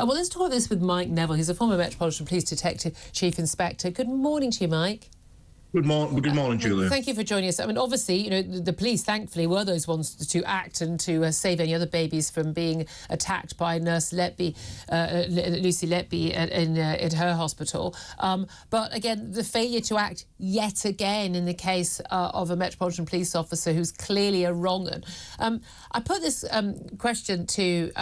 Well, let's talk about this with Mike Neville. He's a former Metropolitan Police Detective Chief Inspector. Good morning to you, Mike. Good morning, Julia. Thank you for joining us. I mean, obviously, you know, the police, thankfully, were those ones to act and to save any other babies from being attacked by Nurse Letby, Lucy Letby, at her hospital. But again, the failure to act yet again in the case of a Metropolitan Police officer who's clearly a wrong-un. I put this question to...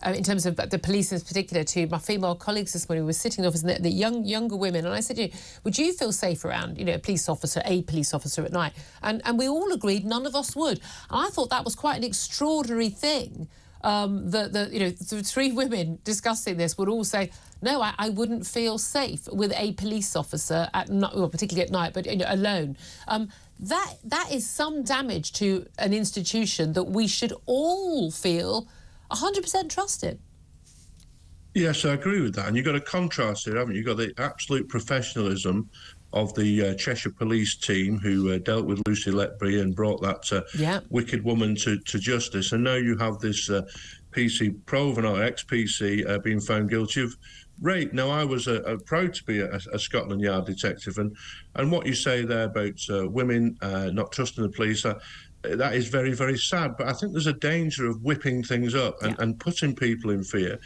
in terms of the police in particular, to my female colleagues this morning. We were sitting in the office, and the younger women, and I said, would you feel safe around, a police officer at night? And we all agreed none of us would. And I thought that was quite an extraordinary thing. The three women discussing this would all say, no, I wouldn't feel safe with a police officer at night, well, particularly at night, but alone. That is some damage to an institution that we should all feel 100% trusted. Yes, I agree with that. And you've got to contrast it, haven't you? You've got the absolute professionalism of the Cheshire police team who dealt with Lucy Letby and brought that wicked woman to justice. And now you have this PC proven, or ex-PC, being found guilty of rape. Now, I was proud to be a Scotland Yard detective. And what you say there about women not trusting the police, that is very, very sad. But I think there's a danger of whipping things up and putting people in fear.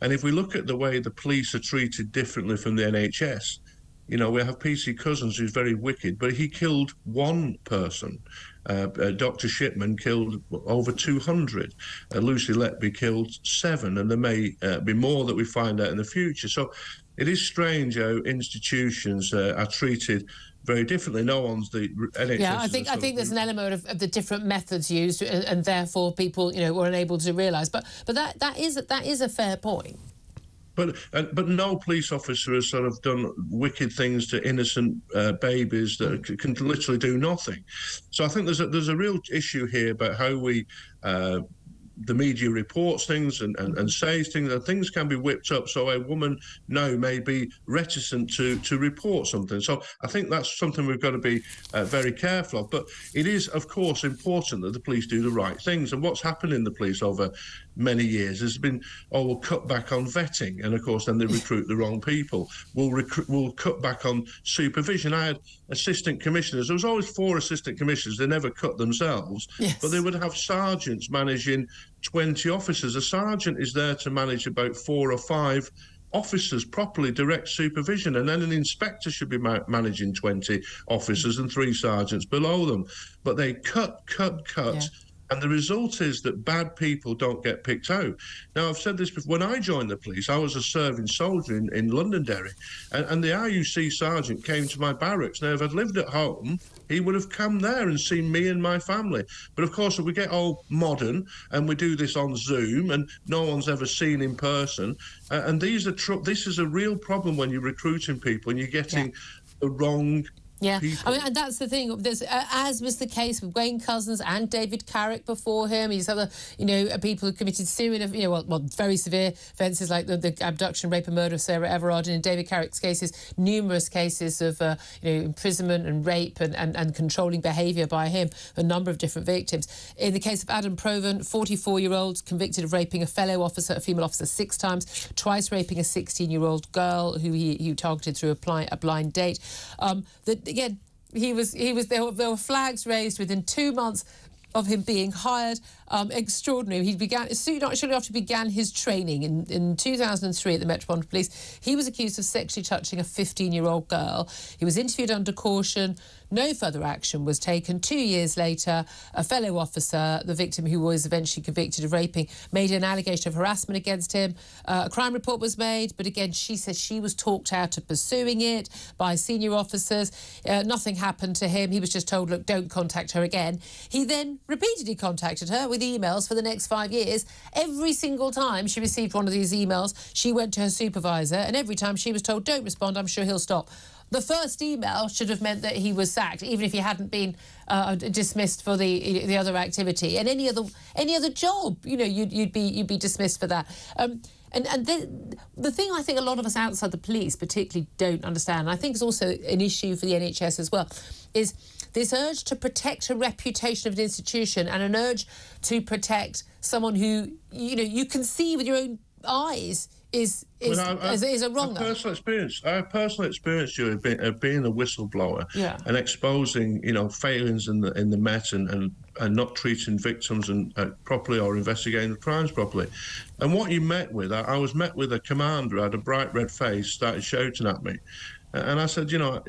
And if we look at the way the police are treated differently from the NHS, we have PC Cousins, who's very wicked, but he killed one person. Dr. Shipman killed over 200. Lucy Letby killed 7, and there may be more that we find out in the future. So it is strange how institutions are treated very differently. No one's the NHS. Yeah, I think there's an element of the different methods used, and therefore people, were unable to realise. But that is a fair point. But no police officer has sort of done wicked things to innocent babies that can literally do nothing. So I think there's a real issue here about how we. The media reports things and says things, and things can be whipped up. So a woman now may be reticent to report something. So I think that's something we've got to be very careful of. But it is, of course, important that the police do the right things. And what's happened in the police over many years has been, we'll cut back on vetting. And, of course, then they recruit the wrong people. We'll cut back on supervision. I had assistant commissioners. There was always 4 assistant commissioners. They never cut themselves. Yes. But they would have sergeants managing 20 officers. A sergeant is there to manage about 4 or 5 officers, properly direct supervision, and then an inspector should be managing 20 officers and 3 sergeants below them. But they cut. Yeah. And the result is that bad people don't get picked out. Now, I've said this before. When I joined the police, I was a serving soldier in Londonderry, and the RUC sergeant came to my barracks. Now, if I'd lived at home, he would have come there and seen me and my family. But, of course, if we get all modern and we do this on Zoom and no one's ever seen in person, and this is a real problem when you're recruiting people and you're getting the wrong people. I mean, and that's the thing. There's, as was the case with Wayne Couzens and David Carrick before him. He's other, people who committed very severe offences like the abduction, rape, and murder of Sarah Everard. And in David Carrick's cases, numerous cases of imprisonment and rape and controlling behaviour by him, a number of different victims. In the case of Adam Provan, 44-year-old, convicted of raping a fellow officer, a female officer, 6 times, twice raping a 16-year-old girl who he targeted through a blind date. Again, there were flags raised within 2 months of him being hired. Extraordinary. He began, soon actually after he began his training in 2003 at the Metropolitan Police, he was accused of sexually touching a 15-year-old girl. He was interviewed under caution. No further action was taken. 2 years later, a fellow officer, the victim who was eventually convicted of raping, made an allegation of harassment against him. A crime report was made, but again, she says she was talked out of pursuing it by senior officers. Nothing happened to him. He was just told, look, don't contact her again. He then repeatedly contacted her with emails for the next 5 years. Every single time she received one of these emails, she went to her supervisor, and every time she was told, don't respond, I'm sure he'll stop. The first email should have meant that he was sacked, even if he hadn't been dismissed for the other activity. And any other job, you'd be dismissed for that. And the thing I think a lot of us outside the police particularly don't understand, and I think it's also an issue for the NHS as well, is this urge to protect a reputation of an institution and an urge to protect someone who, you can see with your own eyes is a wrong. I have personal experience of being a whistleblower, and exposing, you know, failings in the Met and not treating victims properly, or investigating the crimes properly. And what you met with, I was met with a commander who had a bright red face, started shouting at me, and I said, you know,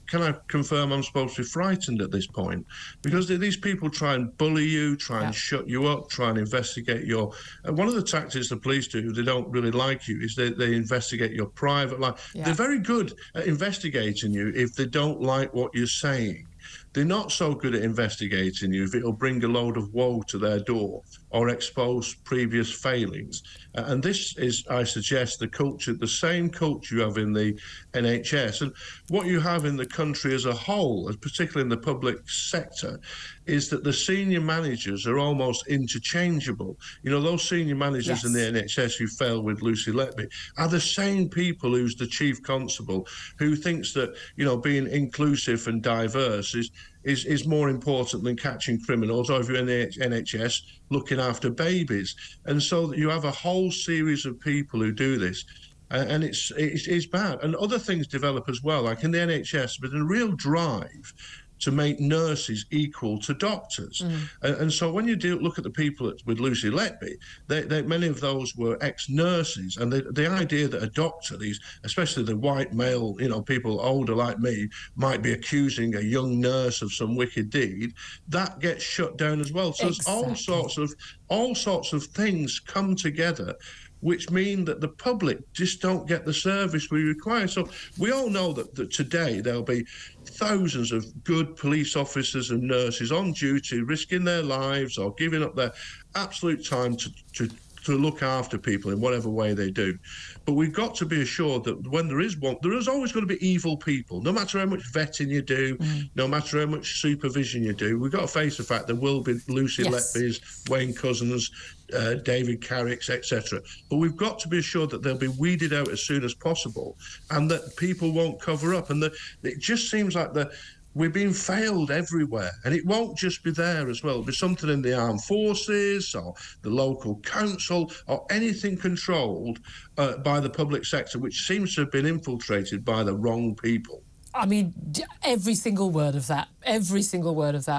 can I confirm I'm supposed to be frightened at this point? Because these people try and bully you, try and shut you up, try and investigate your... one of the tactics the police do, if they don't really like you, is they investigate your private life. They're very good at investigating you if they don't like what you're saying. They're not so good at investigating you if it'll bring a load of woe to their door or expose previous failings. And this is, I suggest, the same culture you have in the NHS. And what you have in the country as a whole, particularly in the public sector, is that the senior managers are almost interchangeable. You know, those senior managers in the NHS who fell with Lucy Letby are the same people who's the chief constable, who thinks that, you know, being inclusive and diverse is more important than catching criminals, or if you're in the NHS, looking after babies. And so you have a whole series of people who do this. And it's bad. And other things develop as well, like in the NHS, but a real drive to make nurses equal to doctors. And so when you look at the people with Lucy Letby, many of those were ex-nurses, and the idea that a doctor, especially the white male, you know, people older like me, might be accusing a young nurse of some wicked deed, that gets shut down as well. So there's all sorts of things come together, which mean that the public just don't get the service we require. So we all know that today there'll be thousands of good police officers and nurses on duty, risking their lives or giving up their absolute time to look after people in whatever way they do. But we've got to be assured that when there is always going to be evil people, no matter how much vetting you do, no matter how much supervision you do. We've got to face the fact there will be Lucy Letbys, Wayne Couzens, David Carricks, etc. But we've got to be assured that they'll be weeded out as soon as possible, and that people won't cover up. And it just seems like we're being failed everywhere, and it won't just be there as well. It'll be something in the armed forces or the local council or anything controlled by the public sector, which seems to have been infiltrated by the wrong people. I mean, every single word of that,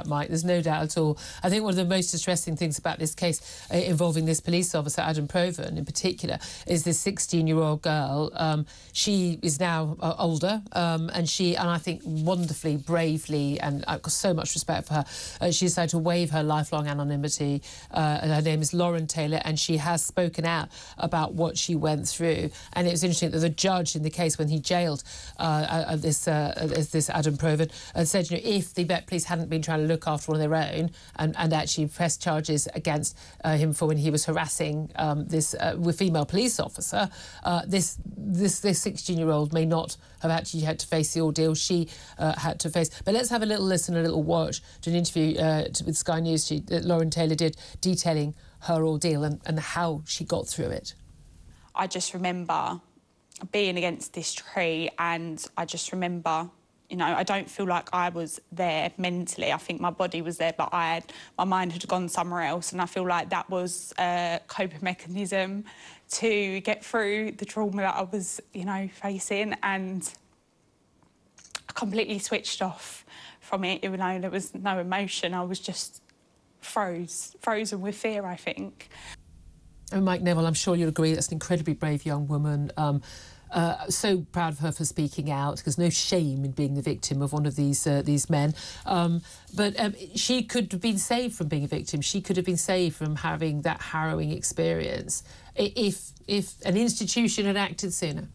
Mike, there's no doubt at all. I think one of the most distressing things about this case involving this police officer, Adam Provan in particular, is this 16-year-old girl. She is now older, and I think wonderfully, bravely, and I've got so much respect for her, she decided to waive her lifelong anonymity. Her name is Lauren Taylor, and she has spoken out about what she went through. And it was interesting that the judge in the case, when he jailed this Adam Provan, said, you know, if the Met Police hadn't been trying to look after one of their own and actually pressed charges against him for when he was harassing this female police officer, this 16-year-old may not have actually had to face the ordeal she had to face. But let's have a little listen, a little watch to an interview with Sky News that Lauren Taylor did, detailing her ordeal and how she got through it. I just remember being against this tree, and I just remember, you know, I don't feel like I was there mentally. I think my body was there, but my mind had gone somewhere else, and I feel like that was a coping mechanism to get through the trauma that I was, you know, facing, and I completely switched off from it, even though there was no emotion. I was just frozen with fear, I think. And Mike Neville, I'm sure you'll agree that's an incredibly brave young woman. So proud of her for speaking out, because no shame in being the victim of one of these men. But she could have been saved from being a victim. She could have been saved from having that harrowing experience if an institution had acted sooner.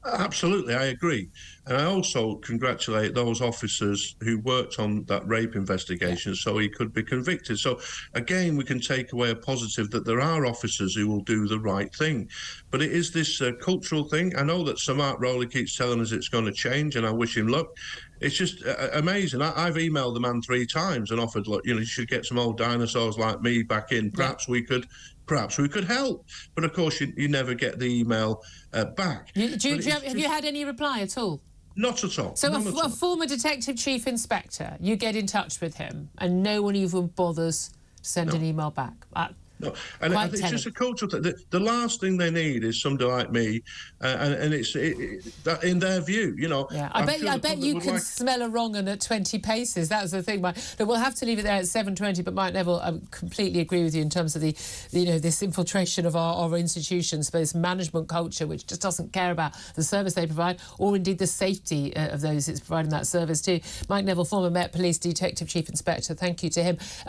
Absolutely, I agree. And I also congratulate those officers who worked on that rape investigation so he could be convicted. So, again, we can take away a positive that there are officers who will do the right thing. But it is this cultural thing. I know that Sir Mark Rowley keeps telling us it's going to change, and I wish him luck. It's just amazing. I've emailed the man 3 times and offered, look, you know, you should get some old dinosaurs like me back in. Perhaps we could help. But, of course, you never get the email back. Have you had any reply at all? Not at all. So a former detective chief inspector, you get in touch with him and no one even bothers to send an email back? No, and I think it's just a cultural thing. The last thing they need is somebody like me, and it's that in their view, you know. Yeah, I bet you can smell a wrong 'un at 20 paces. That's the thing. We'll have to leave it there at 7:20. But Mike Neville, I completely agree with you in terms of the this infiltration of our institutions, this management culture, which just doesn't care about the service they provide, or indeed the safety of those it's providing that service to. Mike Neville, former Met Police Detective Chief Inspector. Thank you to him.